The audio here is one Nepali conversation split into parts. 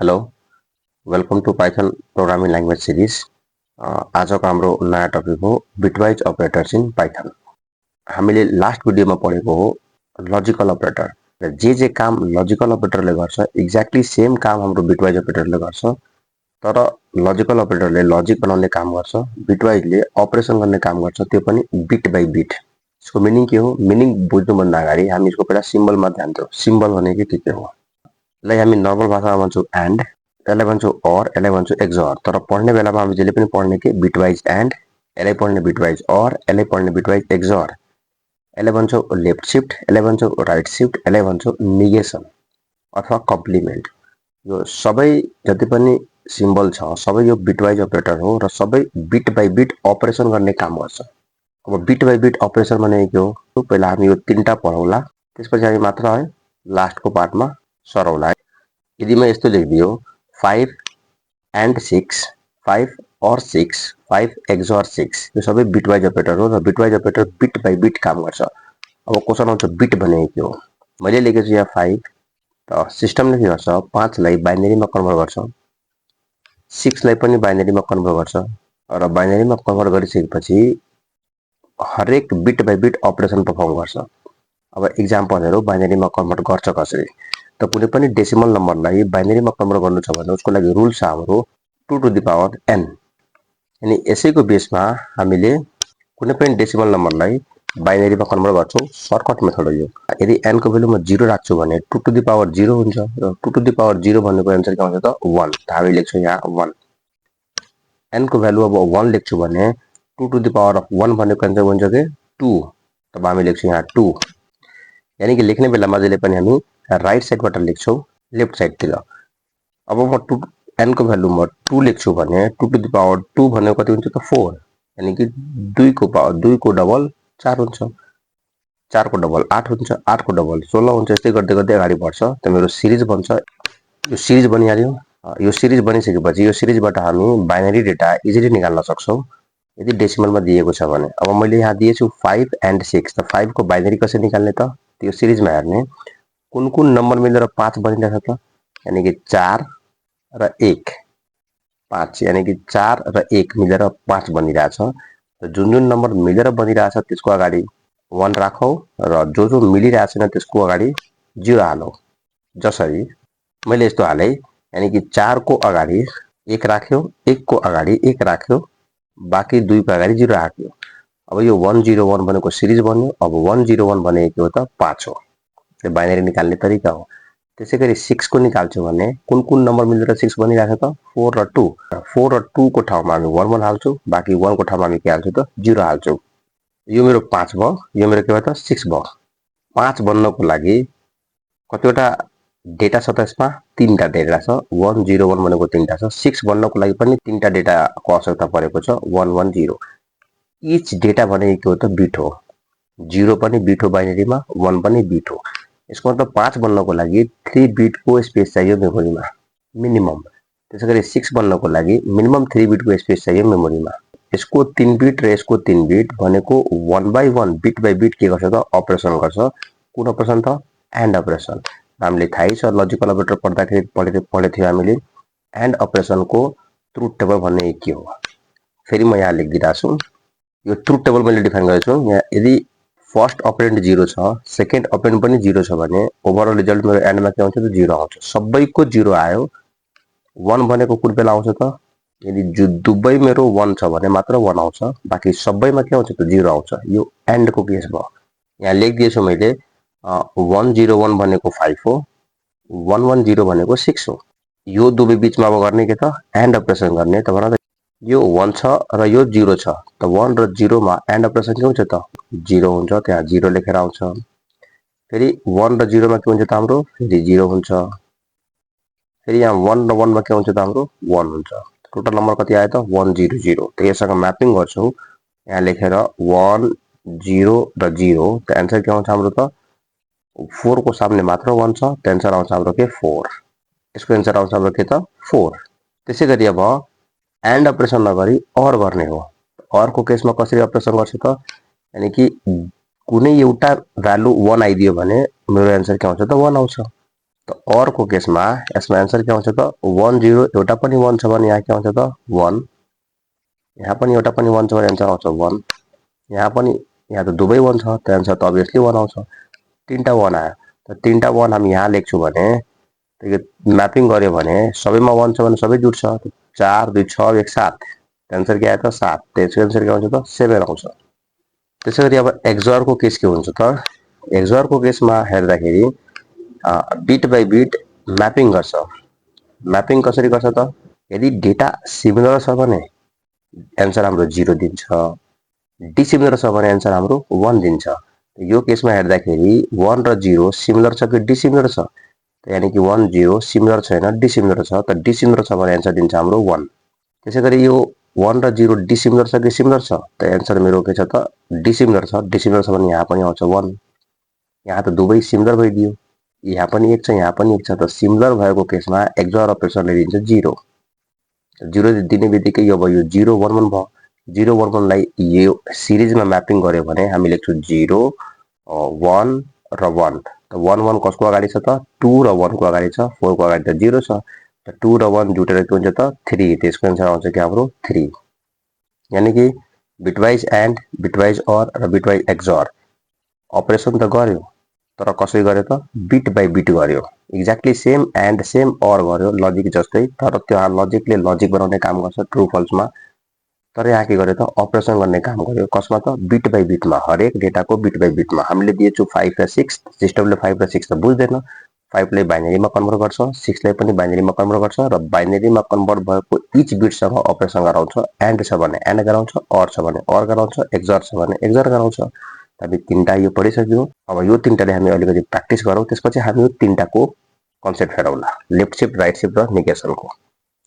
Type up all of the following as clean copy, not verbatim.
Hello, welcome to Python programming language series. आजको हाम्रो नयाँ टपिक हो बिटवाइज अपरेटर्स इन पाइथन। हामीले लास्ट भिडियोमा पढेको हो लजिकल अपरेटर र जे काम लजिकल अपरेटरले गर्छ एक्ज्याक्टली सेम काम हाम्रो बिटवाइज अपरेटरले गर्छ। तर लजिकल अपरेटरले लजिक बनाउने काम गर्छ, बिटवाइजले अपरेसन गर्ने काम गर्छ, त्यो पनि बिट बाइ बिट। यसको मिनिङ के हो? मिनिङ बुझ्नुभन्दा अगाडि हामी यसको पहिला सिम्बलमा ध्यान दिउँ। सिम्बल भनेको के हो? यसलाई हामी नर्मल भाषामा भन्छौँ एन्ड, यसलाई भन्छौँ अर, यसलाई भन्छौँ एक्सअर। तर पढ्ने बेलामा हामी जहिले पनि पढ्ने के बिटवाइज एन्ड, यसलाई पढ्ने बिटवाइज अर, यसलाई पढ्ने बिटवाइज एक्सअर। यसलाई भन्छौँ लेफ्ट शिफ्ट, यसलाई भन्छौँ राइट शिफ्ट, यसलाई भन्छौँ निगेसन अथवा कम्प्लिमेन्ट। यो सबै जति पनि सिम्बल छ सबै यो बिटवाइज अपरेटर हो र सबै बिट बाइ बिट अपरेसन गर्ने काम गर्छ। अब बिट बाइ बिट अपरेसन भनेको के हो? पहिला हामी यो तीनटा पढौला, त्यसपछि हामी मात्र है लास्टको पार्टमा सरौला। यदि मैं यस्तो लेखिदियो 5 एन्ड 6, 5 और 6, 5 एक्सअर 6, यो सबै बिटवाइज अपरेटर हो र bitwise operator bit by bit काम गर्छ। अब क्वेसन आउँछ बिट भनेको के हो? मैले लेखेको छु यहाँ 5, त सिस्टमले के गर्छ 5 लाई बाइनरीमा कन्भर्ट गर्छ, 6 लाई पनि बाइनरीमा कन्भर्ट गर्छ र बाइनरीमा कन्भर्ट गरिसकेपछि हरेक bit by bit operation perform गर्छ। अब इक्जाम्पलहरु बाइनरीमा कन्भर्ट गर्छ कसरी? त कुनै पनि डेसिमल नम्बरलाई बाइनरीमा कन्भर्ट गर्नु छ भने उसको लागि रुल छ हाम्रो 2 टु द पावर n। अनि यसैको बेसमा हामीले कुनै पनि डेसिमल नम्बरलाई बाइनरीमा कन्भर्ट गर्छौं, सर्टकट मेथड हो यो। यदि n को भ्यालु म 0 राख्छु भने 2 टु द पावर 0 हुन्छ र 2 टु द पावर 0 भन्नुको आन्सर के आउँछ त 1। त हामी लेख्छौं यहाँ 1। n को भ्यालु अब 1 लेख्छु भने 2 टु द पावर अफ 1 भन्नुको आन्सर हुन्छ के 2। तब हामी लेख्छौं यहाँ 2। यानी कि लेख्ने बेलामा जहिले पनि हामी राइट साइडबाट लेख्छौं लेफ्ट साइडतिर। अब म 2 n को भ्यालु म 2 लेख्छु भने 2 टु द पावर 2 भनेको कति हुन्छ त 4। यानी कि 2 को पावर 2 को डबल 4 हुन्छ, 4 को डबल 8 हुन्छ, 8 को डबल 16 हुन्छ। यस्तै गर्दै गर्दै अगाडि बढ्छ त मेरो सिरिज बन्छ। यो सिरिज बनिहाल्यो। यो सिरिज बनिसकेपछि यो सिरिजबाट हामी बाइनरी डेटा इजिली निकाल्न सक्छौं यदि डेसिमलमा दिएको छ भने। अब मैले यहाँ दिएछु 5 एन्ड 6, त 5 को बाइनरी कसरी निकाल्ने त? त्यो सिरिजमा हेर्ने कुन कुन नम्बर मिलेर 5 बनिरहेछ त? यानी कि 4 र 1, 5, यानी कि 4 र 1 मिलेर 5 बनिरहेछ। त जुन जुन नम्बर मिलेर बनिरहेछ त्यसको अगाडि 1 राखौ र जो जो मिलिरहेको छैन त्यसको अगाडि 0 हालौ। जसरी मैले यस्तो हाले, यानी कि 4 को अगाडि 1 राख्यो, 1 को अगाडि 1 राख्यो, बाँकी 2 को अगाडि 0 राख्यो। अब यो 101 भनेको सिरिज बन्यो। अब 101 भनेको के हो त 5 हो। यो बाइनरी निकाल्ने तरिका हो। त्यसैगरी 6 को निकाल्छु भने कुन कुन नम्बर मिलेर 6 बनिरहेछ त 4 र 2। 4 र 2 को ठाउँमा हामी 1 हाल्छौं, बाँकी 1 को ठाउँमा हामी के हाल्छौं त 0 हाल्छौं। यो मेरो 5 भयो, यो मेरो के भयो त 6 भयो। 5 बन्नको लागि कतिवटा डेटा छ त यसमा? 3टा डेटा छ। 101 भनेको 3टा छ। 6 बन्नको लागि पनि 3टा डेटाको आवश्यकता परेको छ 110। इच डेटा भनेको के हो त बिट हो। 0 पनि बिट हो बाइनरीमा, 1 पनि बिट हो। यसको मतलब 5 बन्नको लागि 3 बिटको स्पेस चाहियो मेमोरीमा मिनिमम। त्यसैगरी 6 बन्नको लागि मिनिमम 3 बिटको स्पेस चाहियो मेमोरीमा। यसको 3 बिट र यसको 3 बिट भनेको 1 बाइ 1 बिट बाइ बिट के गर्छ त अपरेसन गर्छ। कुन अपरेसन त? And operation. हामीले थाहै छ लजिकल अपरेटर पढ्दाखेरि पढे थियो हामीले एन्ड अपरेसनको ट्रुथ टेबल भन्ने के हो। फेरि म यहाँ लेखिदिरहेको छु। यो ट्रुथ टेबल मैले डिफाइन गरेको छु। यहाँ यदि फर्स्ट अपरेन्ड 0 छ, सेकेन्ड अपरेन्ड पनि 0 छ भने ओभरअल रिजल्ट मेरो एन्डमा के आउँछ त 0 आउँछ। सबैको 0 आयो। 1 भनेको कुन बेला आउँछ त? यदि दुवै मेरो 1 छ भने मात्र 1 आउँछ, बाँकी सबैमा के आउँछ त 0 आउँछ। यो एन्डको केस भयो। यहाँ लेखिदिएछु मैले 101 भनेको 5 हो, 110 भनेको 6 हो। यो दुवै बिचमा अब गर्ने के त एन्ड अपरेसन गर्ने। त भन त यो 1 छ र यो 0 छ, त 1 र 0 मा एन्ड अपरेसन के हुन्छ त 0 हुन्छ। त्यहाँ 0 लेखेर आउँछ। फेरि 1 र 0 मा के हुन्छ त हाम्रो फेरि 0 हुन्छ। फेरि यहाँ 1 र 1 मा के हुन्छ त हाम्रो 1 हुन्छ। टोटल नम्बर कति आयो त 100। त यससँग म्यापिङ गर्छौं यहाँ लेखेर 1 0 र 0, त आन्सर के आउँछ हाम्रो त 4 को सामने मात्र 1 छ, त आन्सर आउँछ हाम्रो के 4। यसको आन्सर आउँछ हाम्रो के त 4। त्यसैगरी अब एन्ड अपरेसन नगरी अर गर्ने हो। अर को केसमा कसरी अपरेसन गर्छ त? यानी कि कुनै एउटा भ्यालु 1 आइदियो भने मेरो आन्सर के आउँछ त 1 आउँछ। त और को केसमा यसमा आन्सर के आउँछ त 1 0 एउटा पनि 1 छ भने यहाँ के आउँछ त 1, यहाँ पनि एउटा पनि 1 छ भने आन्सर आउँछ 1, यहाँ पनि, यहाँ त दुवै 1 छ त आन्सर त अभियसली 1 आउँछ। तीनटा 1 आयो त तीनटा 1 हामी यहाँ लेख्छु भने म्यापिङ गर्यो भने सबैमा 1 छ भने सबै जुट्छ। 4 2 6 1 7 आन्सर के आयो त 7, त्यसको आन्सर के आउँछ त 7 आउँछ। त्यसैगरी अब एक्सओआर को केस के हुन्छ त एक्सओआर को केसमा हेर्दाखेरि बिट बाइ बिट म्यापिङ गर्छ। म्यापिङ कसरी गर्छ त यदि डेटा सिमिलर छ भने आन्सर हाम्रो 0 दिन्छ, डिसिमिलर छ भने आन्सर हाम्रो 1 दिन्छ। यो केसमा हेर्दाखेरि 1 र 0 सिमिलर छ कि डिसिमिलर छ त यानी कि 1 0 सिमिलर छैन डिसिमिलर छ त डिसिमिलर छ भने आन्सर दिन्छ हाम्रो 1। त्यसैगरी यो 1 र 0 डिसिमिलर छ कि सिमिलर छ त आन्सर मेरो के छ त डिसिमिलर छ। डिसिमिलर छ भने यहाँ पनि आउँछ 1, यहाँ त दुवै सिमिलर भइदियो, यहाँ पनि 1 छ यहाँ पनि 1 छ त सिमिलर भएको केसमा एक्सओआर अपरेसनले दिन्छ 0। 0 दिने बित्तिकै यो भयो 0 1 1 भयो। 0 1 1 लाई यो सिरिजमा म्यापिङ गर्यो भने हामी लेख्छौँ 0 1 र 1 त 1 1 कसको अगाडि छ त 2 र 1 को अगाडि छ, 4 को अगाडि त 0 छ त 2 र 1 जुटेर के हुन्छ त 3, त्यसको आन्सर आउँछ कि हाम्रो 3। यानी कि बिटवाइज एन्ड, बिटवाइज अर र बिटवाइज एक्सओआर अपरेसन त गर्यो तर कसरी गर्यो त बिट बाइ बिट गर्यो। Exactly same and same or गर्यो लजिक जस्तै, तर त्यो लजिकले लजिक बनाउने काम गर्छ ट्रु फल्समा। तर यहाँ के गर्यो त अपरेसन गर्ने काम गर्यो कसमा त बिट बाइ बिटमा, हरेक डेटाको बिट बाइ बिटमा। हामीले दिएछु 5 र 6, सिस्टमले 5 र 6 त बुझ्दैन, 5 लाई बाइनरीमा कन्भर्ट गर्छ, 6 लाई पनि बाइनरीमा कन्भर्ट गर्छ र बाइनरीमा कन्भर्ट भएको इच बिटसँग अपरेसन गराउँछ। एन्ड छ भने एन्ड गराउँछ, अर छ भने अर गराउँछ, एक्सओआर छ भने एक्सओआर गराउँछ। हामी तीनटा यो पढिसक्यौँ। अब यो तीनटाले हामी अलिकति प्र्याक्टिस गरौँ, त्यसपछि हामी यो तीनटाको कन्सेप्ट हेरौँला, लेफ्ट शिफ्ट, राइट शिफ्ट र नेगेसनको।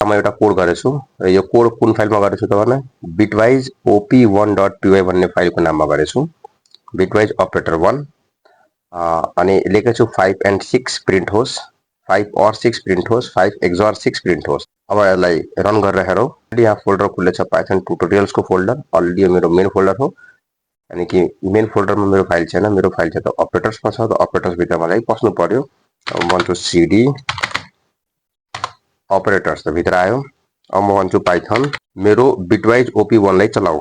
म एउटा कोड गरेछु र यो कोड कुन फाइलमा गरेछु त भने बिटवाइज op1.py भन्ने फाइलको नाममा गरेछु। बिटवाइज अपरेटर 1 अनि लेखेछु 5 एन्ड 6 प्रिन्ट होस्, 5 और 6 प्रिन्ट होस्, 5 एक्सओआर 6 प्रिन्ट होस्। अब यसलाई रन गरेर हेरौँ। यहाँ फोल्डर खुलेछ पाइथन ट्युटोरियल्सको फोल्डर, अलरेडी यो मेरो मेन फोल्डर हो। यानी कि मेन फोल्डरमा मेरो फाइल छैन, मेरो फाइल चाहिँ त अपरेटर्समा छ, त अपरेटर्स भित्र मलाई पस्नु पर्यो। अब म भन्छु सिडी अपरेटर्स त भित्र आयो। अब म भन्छु पाइथन मेरो बिटवाइज op1 लाई चलाऊ।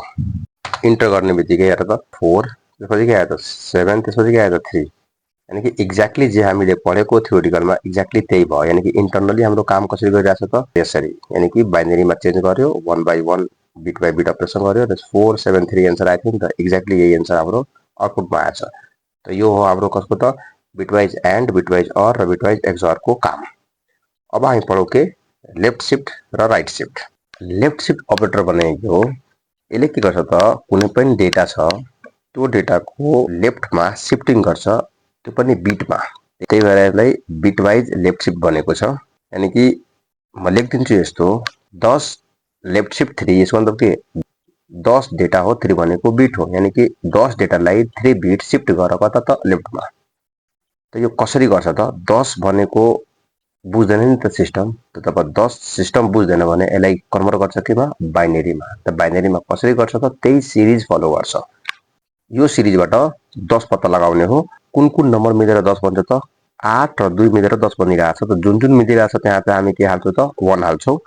इन्टर गर्ने बित्तिकै हेर त 4, त्यसपछि के आयो त 7, त्यसपछि के आयो त 3। यानी कि एक्ज्याक्टली जे हामीले पढेको थ्योरिटिकलमा एक्ज्याक्टली त्यही भयो। यानी कि इन्टरनली हाम्रो काम कसरी गरिरहेछ त यसरी, यानी कि बाइनरीमा चेन्ज गर्यो, 1 by 1 bit by bit operation गर्यो, 4 7 3 एन्सर आएको थियो नि त, एक्ज्याक्टली यही एन्सर हाम्रो आउटपुटमा आएछ। त यो हो हाम्रो कसको त बिटवाइज एन्ड, बिटवाइज अर र बिटवाइज एक्सओआर को काम। अब हामी पढौँ के लेफ्ट शिफ्ट र right shift. Left shift operator भनेको हो यसले के गर्छ त कुनै पनि डेटा छ त्यो डेटाको लेफ्टमा शिफ्टिङ गर्छ, त्यो पनि बिटमा। त्यही भएर यसलाई बिटवाइज लेफ्ट शिफ्ट भनेको छ। यानी कि म लेखिदिन्छु यस्तो 10 लेफ्ट शिफ्ट 3, यसको मतलब के 10 डेटा हो, 3 भनेको बिट हो। यानी कि 10 डेटालाई 3 बिट शिफ्ट गर कता त लेफ्टमा। त यो कसरी गर्छ त 10 भनेको बुझ्दैन नि त सिस्टम, त तब 10 सिस्टम बुझ्दैन भने यसलाई कन्भर्ट गर्छ केमा बाइनरीमा। त बाइनरीमा कसरी गर्छ त त्यही सिरिज फलो गर्छ। यो सिरिजबाट 10 पत्ता लगाउने हो, कुन कुन नम्बर मिलेर 10 बन्छ त 8 र 2 मिलेर 10 बनिरहेछ। त जुन जुन मिलिरहेछ त्यहाँ चाहिँ हामी के हाल्छौँ त 1 हाल्छौँ,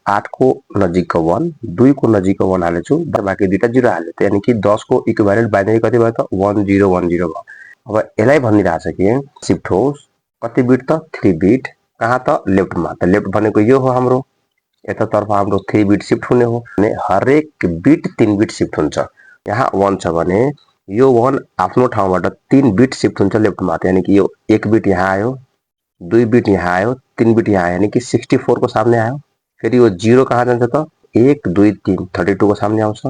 8 को नजिकको 1, 2 को नजिकको 1 हालेछु, बाँकी दुईटा 0 हाल्यो। त यानी कि 10 को इक्विभ्यालेन्ट बाइनरी कति भयो त 1 0 1 0 भयो। अब यसलाई भनिरहेछ कि शिफ्ट होस् कति बिट त 3 बिट, कहाँ त लेफ्टमा। त लेफ्ट भनेको यो हो हाम्रो, यतातर्फ हाम्रो 3 बिट शिफ्ट हुने हो भने हरेक बिट 3 बिट शिफ्ट हुन्छ। यहाँ 1 छ भने यो 1 आफ्नो ठाउँबाट 3 बिट शिफ्ट हुन्छ लेफ्टमा। यानी कि यो 1 बिट यहाँ आयो, 2 बिट यहाँ आयो, 3 बिट यहाँ आयो, यानी कि 64 को सामने आयो। फेरि यो 0 कहाँ जान्छ त 1 2 3 32 को सामने आउँछ।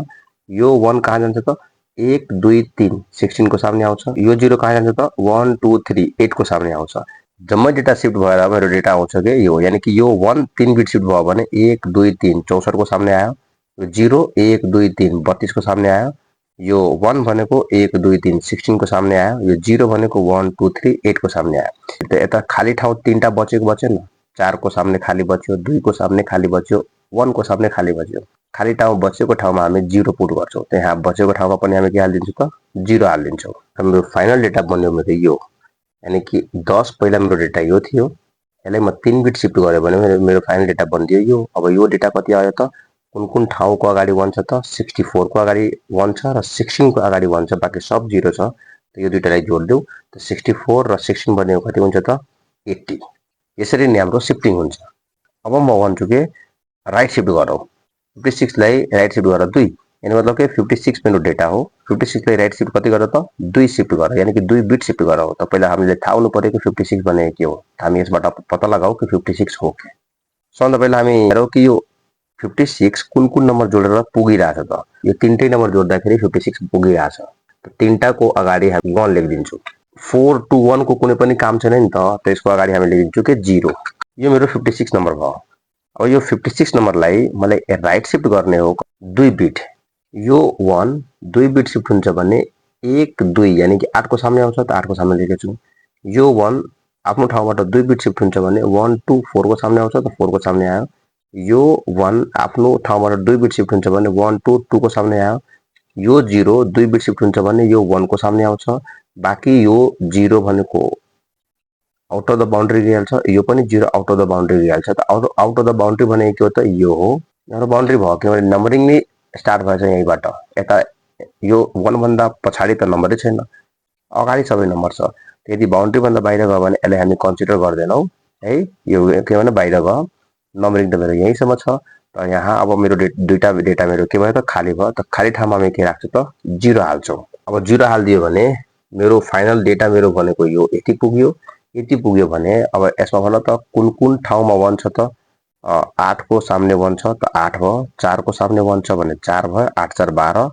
यो 1 कहाँ जान्छ त 1 2 3 16 को सामने आउँछ। यो 0 कहाँ जान्छ त 1 2 3 8 को सामने आउँछ। जम्मै डेटा शिफ्ट भएर मेरो डेटा आउँछ के यो, यानी कि यो 1 3 बिट शिफ्ट भयो भने 1 2 3 64 को सामने आयो। यो 0 1 2 3 32 को सामने आयो। यो 1 भनेको 1 2 3 16 को सामने आयो। यो 0 भनेको 1 2 3 8 को सामने आयो। त यता खाली ठाउँ 3टा बचेको बचेन, 4 को सामने खाली बच्यो, 2 को सामने खाली बच्यो, 1 को सामने खाली बच्यो। खाली ठाउँ बचेको ठाउँमा हामी 0 पुट गर्छौँ, त्यहाँ बचेको ठाउँमा पनि हामी के हालिदिन्छौँ त 0 हालिदिन्छौँ। हाम्रो फाइनल डेटा बन्यो मेरो यो, यानी कि 10 पहिला मेरो डेटा यो थियो, यसलाई म 3 बिट शिफ्ट गरेँ भने मेरो फाइनल डेटा बनिदियो यो। अब यो डेटा कति आयो त, कुन ठाउँको अगाडि 1 छ त, 64 को अगाडि 1 छ र 16 को अगाडि 1 छ, बाँकी सब 0 छ। त यो दुईटालाई जोड्दियौ त 64 र 16 भनेको कति हुन्छ त 80। यसरी नै हाम्रो शिफ्टिङ हुन्छ। अब म भन्छु के राइट शिफ्ट गरौँ। 56 लाई राइट शिफ्ट गरेर 2, यानी मतलब के 56 मेरो डेटा हो। 56 लाई राइट शिफ्ट कति गरेर त 2 शिफ्ट गरेर, यानी कि 2 बिट शिफ्ट गरेर। त पहिला हामीले थाहा हुनु पर्यो कि 56 भनेको के हो। हामी यसबाट पत्ता लगाऊ कि 56 हो के। सबभन्दा पहिला हामी हेरौँ कि यो 56 कुन नम्बर जोडेर पुगिरहेछ त। यो तीनटै नम्बर जोड्दाखेरि 56 पुगिरहेछ। त तीनटाको अगाडि हामी 1 लेखिदिन्छु। 4 to 1 को कुनै पनि काम छैन नि त यसको अगाडि हामी लेखिदिन्छु के 0। यो मेरो 56 नम्बर भयो। अब यो 56 नम्बरलाई मलाई राइट शिफ्ट गर्ने हो 2 बिट। यो 1 2 बिट शिफ्ट हुन्छ भने 1 2 यानी कि 8 को सामने आउँछ त 8 को सामने लेखेछु। यो 1 आफ्नो ठाउँबाट 2 बिट शिफ्ट हुन्छ भने 1 2 4 को सामने आउँछ त 4 को सामने आयो। यो 1 आफ्नो ठाउँबाट 2 बिट शिफ्ट हुन्छ भने 1 2 2 को सामने आयो। यो 0 2 बिट शिफ्ट हुन्छ भने यो 1 को सामने आउँछ। बाँकी यो 0 भनेको आउट अफ द बाउन्ड्री गइहाल्छ, यो पनि 0 आउट अफ द बाउन्ड्री गइहाल्छ। त आउट अफ द बाउन्ड्री भनेको के हो त यो हो। हाम्रो बाउन्ड्री भयो किनभने नम्बरिङ नै स्टार्ट भएछ यहीँबाट। यता यो 1 भन्दा पछाडि त नम्बरै छैन, अगाडि सबै नम्बर छ। यदि बाउन्ड्री भन्दा बाहिर गयो भने यसलाई हामी कन्सिडर गर्दैनौँ है। यो के भने बाहिर गयो, नम्बरिङ त मेरो यहीँसम्म छ। त यहाँ अब मेरो दुईटा डेटा मेरो के भयो त खाली भयो। त खाली ठाउँमा हामी के राख्छु त 0 हाल्छौँ। अब 0 हालिदियो भने मेरो फाइनल डेटा मेरो भनेको यो यति पुग्यो। यति पुग्यो भने अब यसमा भन त कुन ठाउँमा 1 छ त 8 को सामने 1 छ त 8 भयो। 4 को सामने 1 छ भने 4 भयो, 8 4 12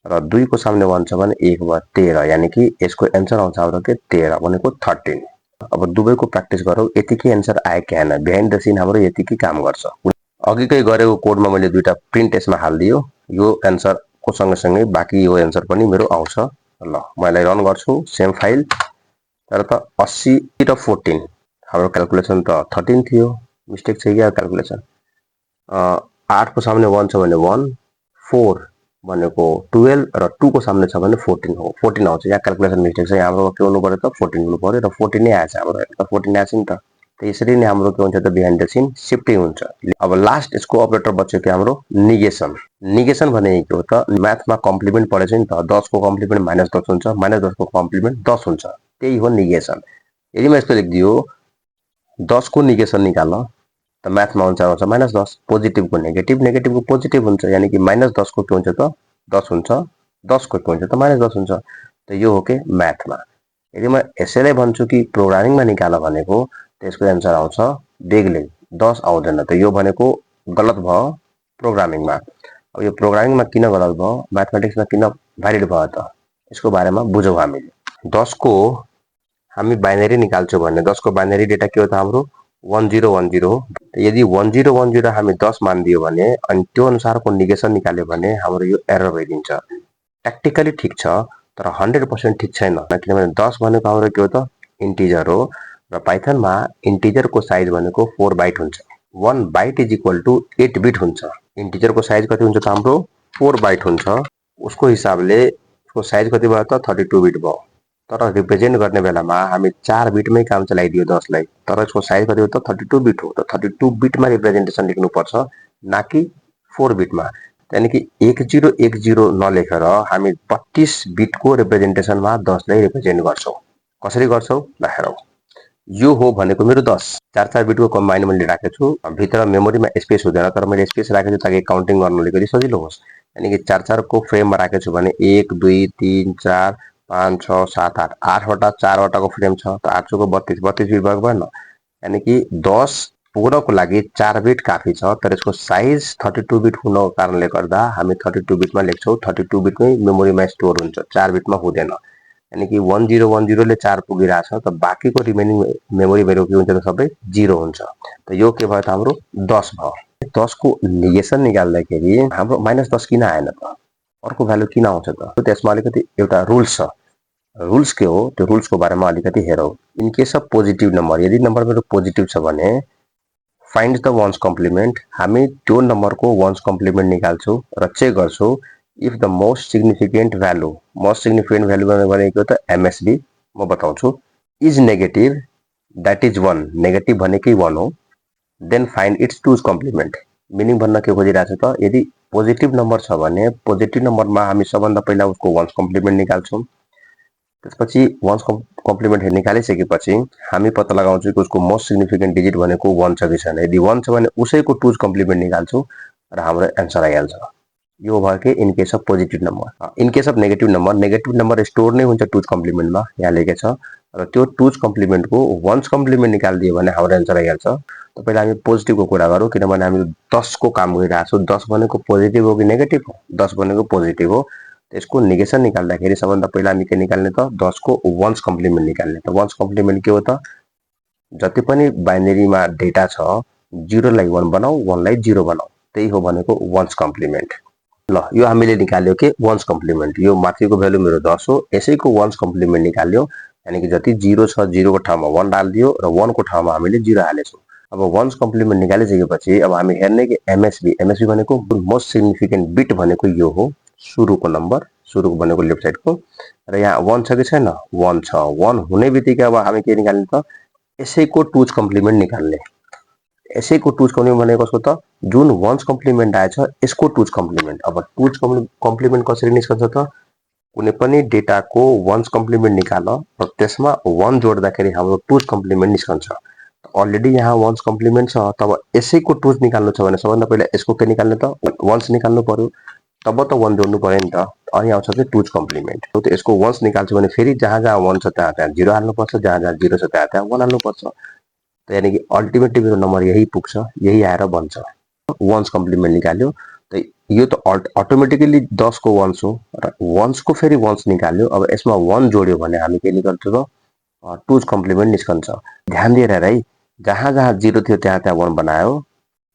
र 2 को सामने 1 छ भने 1 भयो 13, यानी कि यसको एन्सर आउँछ हाम्रो के 13 भनेको 13। अब दुवैको प्र्याक्टिस गरौँ। यतिकै एन्सर आयो कि आएन, बिहाइन्ड द सिन हाम्रो यतिकै काम गर्छ। अघिकै गरेको कोडमा मैले दुईटा प्रिन्ट यसमा हालिदियो। यो एन्सरको सँगसँगै बाँकी यो एन्सर पनि मेरो आउँछ। ल म यसलाई रन गर्छु सेम फाइल। तर त 80 र 14 हाम्रो क्याल्कुलेसन त 13 थियो, मिस्टेक छ क्या क्याल्कुलेसन। 8 को सामने 1 छ भने 1, 4 भनेको 12 र 2 को सामने छ भने 14 हो। 14 आउँछ, यहाँ क्याल्कुलेसन मिस्टेक छ। यहाँ हाम्रो के हुनु पर्यो त 14 हुनु पर्यो र 14 नै आएछ हाम्रो। त 14 आएछ नि त। त यसरी नै हाम्रो के हुन्छ त बिहाइन्ड द सिन शिफ्टिङ हुन्छ। अब लास्ट यसको अपरेटर बच्यो कि हाम्रो निगेसन। निगेसन भनेको के हो त म्याथमा कम्प्लिमेन्ट पढेछ नि त। 10 को कम्प्लिमेन्ट -10 हुन्छ, -10 को कम्प्लिमेन्ट 10 हुन्छ। त्यही हो निगेसन। यदि म यस्तो लेखिदियो 10 को निगेसन निकाल त म्याथमा आन्सर आउँछ -10। पोजिटिभको नेगेटिभ, नेगेटिभको पोजिटिभ हुन्छ, यानी कि -10 को के हुन्छ त 10 हुन्छ, 10 को के हुन्छ त -10 हुन्छ। त यो हो के म्याथमा। यदि म यसैलाई भन्छु कि प्रोग्रामिङमा निकाल भनेको त्यसको एन्सर आउँछ बेग्लै, 10 आउँदैन। त यो भनेको गलत भयो प्रोग्रामिङमा। अब यो प्रोग्रामिङमा किन गलत भयो, म्याथमेटिक्समा किन भ्यालिड भयो त यसको बारेमा बुझौँ हामीले। 10 को हामी बाइनरी निकाल्छौँ भने 10 को बाइनरी डेटा के हो त हाम्रो 1010 हो। यदि 1010 हामी 10 मानिदियो भने अनि त्यो अनुसारको निगेसन निकाल्यो भने हाम्रो यो एरर भइदिन्छ। ट्याक्टिकली ठिक छ तर 100% ठिक छैन, किनभने 10 भनेको हाम्रो के हो त इन्टिजर हो र पाइथनमा इन्टिजरको साइज भनेको 4 बाइट हुन्छ। 1 byte is equal to 8 bit हुन्छ। इन्टिजरको साइज कति हुन्छ त हाम्रो 4 बाइट हुन्छ। उसको हिसाबले उसको साइज कति भयो त 32 बिट भयो। तर रिप्रेजेन्ट गर्ने बेलामा हामी 4 बिटमै काम चलाइदियो 10 लाई, तर यसको साइज कति हो त 32 बिट हो। त 32 बिटमा रिप्रेजेन्टेसन लेख्नुपर्छ, न कि 4 बिटमा। यानी कि 1010 नलेखेर हामी 32 बिटको रिप्रेजेन्टेसनमा 10 लाई रिप्रेजेन्ट गर्छौँ। कसरी गर्छौँ ल हेरौँ। यो हो भनेको मेरो 10, 4 बिटको कम्बाइन मैले राखेको छु। भित्र मेमोरीमा स्पेस हुँदैन, तर मैले स्पेस राखेको छु ताकि काउन्टिङ गर्नु अलिकति सजिलो होस्। यानी कि 4 को फ्रेममा राखेको छु भने 1 2 3 4 5 6 7 8, 8वटा 4वटाको फ्रेम छ त 8 चौको 32, 32 बिट भएको भएन। यानी कि 10 पुग्नको लागि 4 बिट काफी छ, तर यसको साइज 32 बिट हुनको कारणले गर्दा हामी 32 बिटमा लेख्छौँ। 32 बिटमै मेमोरीमा स्टोर हुन्छ, 4 बिटमा हुँदैन। यानी कि 1010 ले 4 पुगिरहेछ त बाँकीको रिमेनिङ मेमोरी मेरो के हुन्छ त सबै 0 हुन्छ। त यो के भयो त हाम्रो 10 भयो। 10 को निगेसन निकाल्दाखेरि हाम्रो -10 किन आएन त, अर्को भ्यालु किन आउँछ त? त्यसमा अलिकति एउटा रुल्स छ। रुल्स के हो त्यो रुल्सको बारेमा अलिकति हेरौँ। In case of positive number, यदि नम्बर मेरो पोजिटिभ छ भने फाइन्ड द वन्स कम्प्लिमेन्ट, हामी त्यो नम्बरको वन्स कम्प्लिमेन्ट निकाल्छौँ र चेक गर्छौँ if the most significant value, most significant value भनेको त एमएसबी म बताउँछु, is negative that is 1 negative भनेकै 1 हो then find its two's complement meaning भन्न के खोजिरहेको छ त यदि पोजिटिभ नम्बर छ भने पोजिटिभ नम्बरमा हामी सबभन्दा पहिला उसको वन्स कम्प्लिमेन्ट निकाल्छौँ त्यसपछि वन्स कम्प्लिमेन्ट निकालिसकेपछि हामी पत्ता लगाउँछौँ कि उसको मोस्ट सिग्निफिकेन्ट डिजिट भनेको 1 छ कि छैन यदि 1 छ भने उसैको टुज कम्प्लिमेन्ट निकाल्छौँ र हाम्रो एन्सर आइहाल्छ यो भयो कि in case of positive number in case of negative number store नै हुन्छ टुज कम्प्लिमेन्टमा यहाँ लेखेको छ र त्यो टुज कम्प्लिमेन्टको वन्स कम्प्लिमेन्ट निकालिदियो भने हाम्रो एन्सर आइहाल्छ त पहिला हामी पोजिटिभको कुरा गरौँ किनभने हामी 10 को काम गरिरहेको छौँ 10 भनेको पोजिटिभ हो कि नेगेटिभ हो 10 भनेको पोजिटिभ हो त्यसको नेगेसन निकाल्दाखेरि सबभन्दा पहिला हामी के निकाल्ने त 10 को वन्स कम्प्लिमेन्ट निकाल्ने त वन्स कम्प्लिमेन्ट के हो त जति पनि बाइनरीमा डेटा छ 0 लाई 1 बनाऊ 1 लाई 0 बनाऊ त्यही हो भनेको वन्स कम्प्लिमेन्ट ल यो हामीले निकाल्यो के वन्स कम्प्लिमेन्ट यो माथिको भ्यालु मेरो 10 हो यसैको वन्स कम्प्लिमेन्ट निकाल्यो यानी कि जति 0 छ 0 को ठाउँमा 1 हाल्दियो र 1 को ठाउँमा हामीले 0 हालेछौँ अब वन्स कम्प्लिमेन्ट निकालिसकेपछि अब हामी हेर्ने कि एमएसबी भनेको मोस्ट सिग्निफिकेन्ट बिट भनेको यो हो सुरुको नम्बर सुरुको भनेको लेफ्ट साइडको र यहाँ 1 छ कि छैन 1 छ 1 हुने बित्तिकै अब हामी के निकाल्ने त यसैको टुज कम्प्लिमेन्ट निकाल्ने यसैको टुज कम्प्लिमेन्ट भनेको कसको त जुन वन्स कम्प्लिमेन्ट आएछ यसको टुज कम्प्लिमेन्ट अब टुज कम्प्लिमेन्ट कसरी निस्कन्छ त कुनै पनि डेटाको वन्स कम्प्लिमेन्ट निकाल र त्यसमा 1 जोड्दाखेरि हाम्रो टुज कम्प्लिमेन्ट निस्कन्छ अलरेडी यहाँ वन्स कम्प्लिमेन्ट छ तब यसैको टुज निकाल्नु छ भने सबभन्दा पहिला यसको के निकाल्ने त वन्स निकाल्नु पर्यो तब त 1 जोड्नु पर्यो नि त अनि आउँछ चाहिँ टुज कम्प्लिमेन्ट त यसको वन्स निकाल्छु भने फेरि जहाँ जहाँ 1 छ त्यहाँ त्यहाँ 0 हाल्नुपर्छ जहाँ जहाँ 0 छ त्यहाँ त्यहाँ 1 हाल्नुपर्छ त यानी कि अल्टिमेटली मेरो नम्बर यही पुग्छ यही आएर बन्छ वन्स कम्प्लिमेन्ट निकाल्यो त यो त अटोमेटिकली 10 को वन्स हो र वन्स को फेरि वन्स निकाल्यो अब यसमा 1 जोड्यो भने हामी के निकाल्छ त टुज कम्प्लिमेन्ट निस्कन्छ ध्यान दिएर हेर है जहाँ जहाँ 0 थियो त्यहाँ त्यहाँ 1 बनायो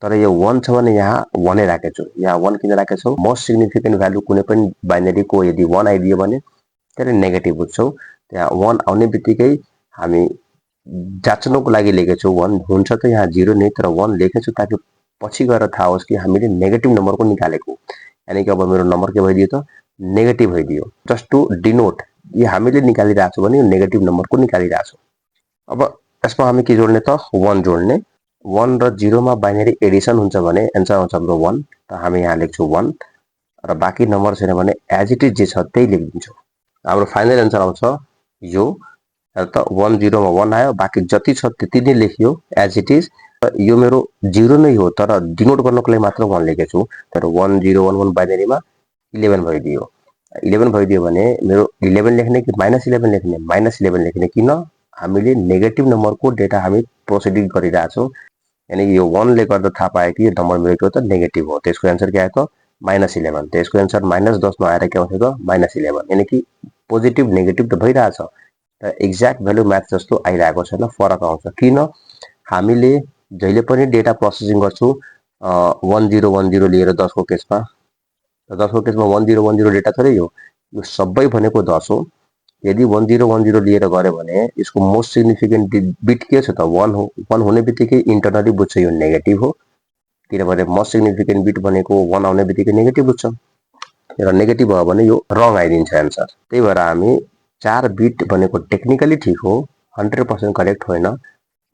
तर यो 1 छ भने यहाँ 1 नै राखेछु यहाँ 1 किन राखेछौ मोस्ट सिग्निफिकेन्ट भ्यालु कुनै पनि बाइनरीको यदि 1 आइदियो भने त्यसले नेगेटिभ बुझ्छौ त्यहाँ 1 आउने बित्तिकै हामी जाँच्नको लागि लेखेछौ 1 हुन्छ त यहाँ 0 नै तर 1 लेखेछु ताकि पछि गएर थाहा होस् कि हामीले नेगेटिभ नम्बरको निकालेको यानी कि अब मेरो नम्बर के भइदियो त नेगेटिभ भइदियो जस्ट टु डिनोट यो हामीले निकालिरहेको छौँ भने यो नेगेटिभ नम्बरको निकालिरहेको छौँ अब यसमा हामी के जोड्ने त 1 जोड्ने 1 र 0 मा बाइनरी एडिसन हुन्छ भने एन्सर आउँछ हाम्रो 1 त हामी यहाँ लेख्छौँ 1 र बाँकी नम्बर छैन भने एज इट इज जे छ त्यही लेखिदिन्छौँ हाम्रो फाइनल एन्सर आउँछ यो त 1 0 मा 1 आयो बाँकी जति छ त्यति नै लेखियो एज इट इज यो मेरो 0 नै हो तर डिनोट गर्नको लागि मात्र 1 लेखेछु तर 1 0 1 1 बाइनरीमा 11 भइदियो 11 भइदियो भने मेरो 11 लेख्ने कि -11 लेख्ने -11 लेख्ने किन हामीले नेगेटिभ नम्बरको डेटा हामी प्रोसिडिङ गरिरहेछौँ यानी कि यो 1 ले गर्दा थाहा पाए कि यो नम्बर मेरो के हो त नेगेटिभ हो त्यसको एन्सर के आयो त -11 त्यसको एन्सर -10 मा आएर के आउँछ त -11 यानी कि पोजिटिभ नेगेटिभ त भइरहेछ र एक्ज्याक्ट भ्यालु म्याच जस्तो आइरहेको छैन फरक आउँछ किन हामीले जहिले पनि डेटा प्रोसेसिङ गर्छौँ 1010 लिएर 10 को केसमा 10 को केसमा 1010 डेटा थोरै हो यो सबै भनेको 10 हो यदि 1010 लिएर गऱ्यो भने यसको मोस्ट सिग्निफिकेन्ट बिट के छ त 1 हो 1 हुने बित्तिकै इन्टरनली बुझ्छ यो नेगेटिभ हो किनभने मोस्ट सिग्निफिकेन्ट बिट भनेको 1 आउने बित्तिकै नेगेटिभ बुझ्छ र नेगेटिभ भयो भने यो रङ आइदिन्छ एन्सर त्यही भएर हामी 4 बिट भनेको टेक्निकली ठीक हो 100% करेक्ट होइन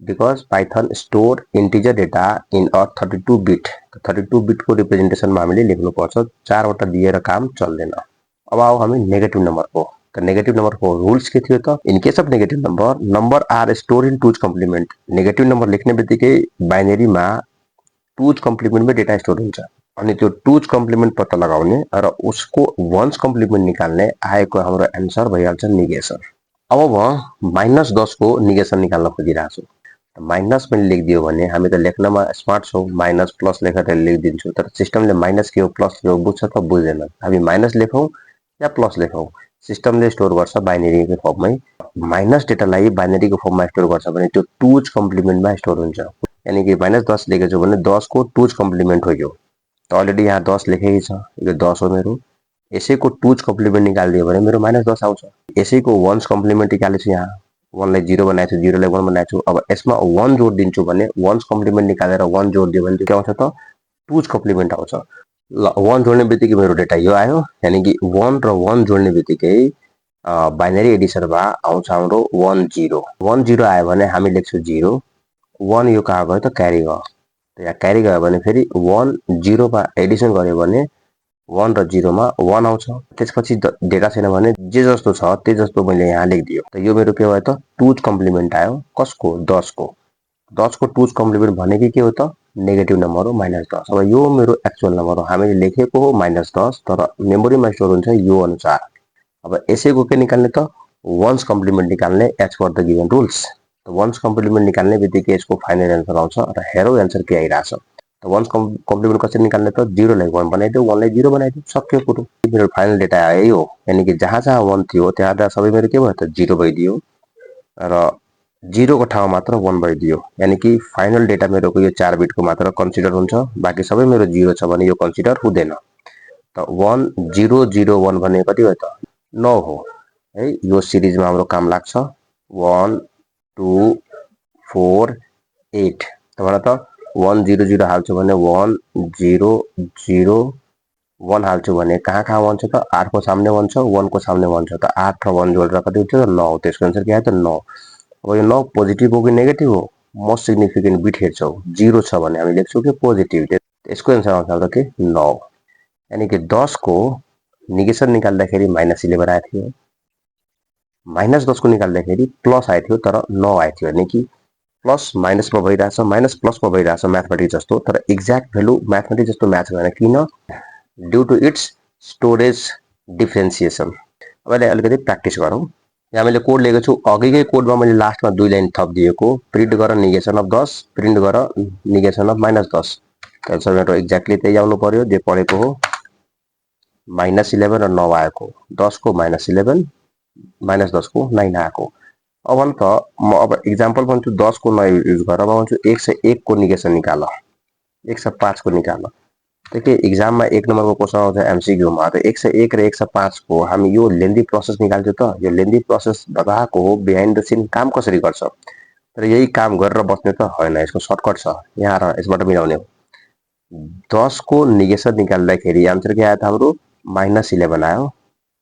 because Python store integer data in a 32 beet 32 बिटको रिप्रेजेन्टेसनमा हामीले लेख्नुपर्छ 4 वटा दिएर काम चल्दैन अब आऊ हामी नेगेटिभ नम्बरको त नेगेटिभ नम्बरको रुल्स के थियो त in case of negative number are store in two's complement negative number लेख्ने बित्तिकै बाइनरीमा टुज कम्प्लिमेन्टमै डेटा स्टोर हुन्छ अनि त्यो टुज कम्प्लिमेन्ट पत्ता लगाउने र उसको वन्स कम्प्लिमेन्ट निकाल्ने आएको हाम्रो एन्सर भइहाल्छ निगेसन अब -10 को निगेसन निकाल्न खोजिरहेको छु माइनस पनि लेखिदियो भने हामी त लेख्नमा स्मार्ट छौँ माइनस प्लस लेखेर लेखिदिन्छौँ तर सिस्टमले माइनस के हो प्लस के हो बुझ्छ त बुझ्दैन हामी माइनस लेखौँ या प्लस लेखौँ सिस्टमले स्टोर गर्छ बाइनरीको फर्ममै माइनस डेटालाई बाइनरीको फर्ममा स्टोर गर्छ भने त्यो टुज कम्प्लिमेन्टमा स्टोर हुन्छ यानी कि -10 लेखेछु भने 10 को टुज कम्प्लिमेन्ट हो यो त अलरेडी यहाँ 10 लेखेकै छ यो 10 हो मेरो यसैको टुज कम्प्लिमेन्ट निकालिदियो भने मेरो -10 आउँछ यसैको वन्स कम्प्लिमेन्ट निकालेछु यहाँ 1 लाई 0 बनाएको छु 0 लाई 1 बनाएको छु अब यसमा 1 जोड दिन्छु भने वन्स कम्प्लिमेन्ट निकालेर 1 जोड दियो भने के आउँछ त टुज कम्प्लिमेन्ट आउँछ ल 1 जोड्ने बित्तिकै मेरो डेटा यो आयो यानी कि 1 र 1 जोड्ने बित्तिकै बाइनरी एडिसन भए आउँछ हाम्रो 1 0 1 0 आयो भने हामी लेख्छौँ 0 1 यो कहाँ गयो त क्यारी गयो यहाँ क्यारी गयो भने फेरि 1 0 मा एडिसन गर्यो भने 1 र 0 मा 1 आउँछ त्यसपछि डेटा छैन भने जे जस्तो छ त्यही जस्तो मैले यहाँ लेखिदियो त यो मेरो के भयो त टुज कम्प्लिमेन्ट आयो कसको 10 को 10 को टुज कम्प्लिमेन्ट भनेको के हो त नेगेटिभ नम्बर हो -10 अब यो मेरो एक्चुअल नम्बर हो हामीले लेखेको हो -10 तर मेमोरीमा स्टोर हुन्छ यो अनुसार अब यसैको के निकाल्ने त वन्स कम्प्लिमेन्ट निकाल्ने as per the given rules one's complement निकाल्ने बित्तिकै यसको फाइनल एन्सर आउँछ र हेरौ एन्सर के आइरहेछ त वन्स कम्प्लिमेन्ट कसरी निकाल्ने त 0 लाई 1 बनाइदियो 1 लाई 0 बनाइदियो सक्यो कुरो मेरो फाइनल डेटा यही हो यानी कि जहाँ जहाँ 1 थियो त्यहाँ सबै मेरो के भयो त 0 भइदियो र 0 को ठाउँमा मात्र 1 भइदियो यानी कि फाइनल डेटा मेरो यो 4 बिटको मात्र कन्सिडर हुन्छ बाँकी सबै मेरो 0 छ भने यो कन्सिडर हुँदैन त 1 0 0 1 भने कति भयो त 9 हो है यो सिरिजमा हाम्रो काम लाग्छ 1 2 4 8 तपाईलाई त 1 0 0 हाल्छु भने 1 0 0 1 हाल्छु भने कहाँ कहाँ 1 छ त 8 को सामने 1 छ 1 को सामने 1 छ त 8 र 1 जोडेर कति हुन्छ त 9 त्यसको आन्सर के आयो त 9 अब यो 9 पोजिटिभ हो कि नेगेटिभ हो मोस्ट सिग्निफिकेन्ट बिट हेर्छौ 0 छ भने हामी लेख्छौँ कि पोजिटिभ यसको आन्सर आउँछ त के 9 यानी कि 10 को नेगेसन निकाल्दाखेरि -11 आएको थियो -10 को निकाल्दाखेरि प्लस आएको थियो तर 9 आएको थियो यानी कि प्लस माइनसमा भइरहेछ माइनस प्लसमा भइरहेछ म्याथमेटिक्स जस्तो तर एक्ज्याक्ट भ्यालु म्याथमेटिक्स जस्तो म्याच भएन किन due to its storage differentiation अब यसलाई अलिकति प्र्याक्टिस गरौँ यहाँ मैले कोड लेखेको छु अघिकै कोडमा मैले लास्टमा 2 लाइन थपिदिएको प्रिन्ट गर नेगेसन अफ 10 प्रिन्ट गर नेगेसन अफ -10 आन्सर मेरो एक्ज्याक्टली त्यही आउनु पर्यो जे पढेको हो -11 र 9 आएको 10 को -11 -10 को 9 आएको अब अन्त म अब एक्जाम्पल भन्छु 10 को 9 युज गरेर म भन्छु 101 को नेगेसन निकाल 105 को निकाल त के एक्जाममा 1 नम्बरको क्वेसन आउँछ एमसीक्यूमा त 101 र 105 को हामी यो लेन्दी प्रोसेस निकाल्छौँ त यो लेन्दी प्रोसेस बताएको हो बिहाइन्ड द सिन काम कसरी गर्छ तर यही काम गरेर बस्ने त होइन यसको सर्टकट छ यहाँ र यसबाट मिलाउने हो 10 को नेगेसन निकाल्दाखेरि आन्सर के आयो त हाम्रो -11 आयो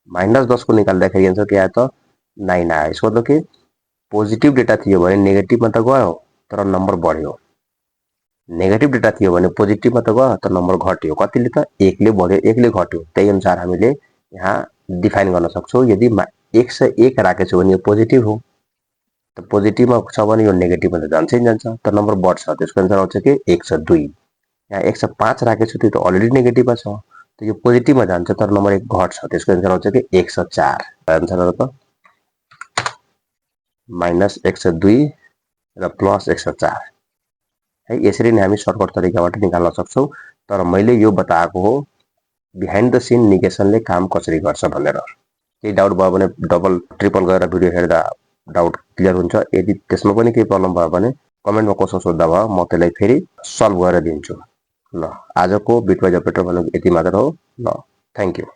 -10 को निकाल्दाखेरि आन्सर के आयो त 9 आयो यसको मतलब के पोजिटिभ डेटा थियो भने नेगेटिभमा त गयो तर नम्बर बढ्यो नेगेटिभ डेटा थियो भने पोजिटिभमा त गयो तर नम्बर घट्यो कतिले त 1 ले बढ्यो 1 ले घट्यो त्यही अनुसार हामीले यहाँ डिफाइन गर्न सक्छौँ यदि 101 राखेको भने यो पोजिटिभ हो त पोजिटिभमा छ भने यो नेगेटिभमा त जान्छै जान्छ तर नम्बर बढ्छ त्यसको आन्सर आउँछ के 102 यहाँ 105 राखेको छु त्यो त अलरेडी नेगेटिभमा छ त यो पोजिटिभमा जान्छ तर नम्बर 1 घट्छ त्यसको आन्सर आउँछ के 104 आन्सर हो त -102 र +104 है यसरी नै हामी सर्टकट तरिकाबाट निकाल्न सक्छौँ तर मैले यो बताएको हो बिहाइन्ड द सिन नेगेसनले काम कसरी गर्छ भनेर केही डाउट भयो भने डबल ट्रिपल गरेर भिडियो हेर्दा डाउट क्लियर हुन्छ यदि त्यसमा पनि केही प्रब्लम भयो भने कमेन्टमा क्वेसन सोध्दा भयो म त्यसलाई फेरि सल्भ गरेर दिन्छु ल आजको बिटवाइज अपरेटर भनेको यति मात्र हो ल थ्याङ्क यू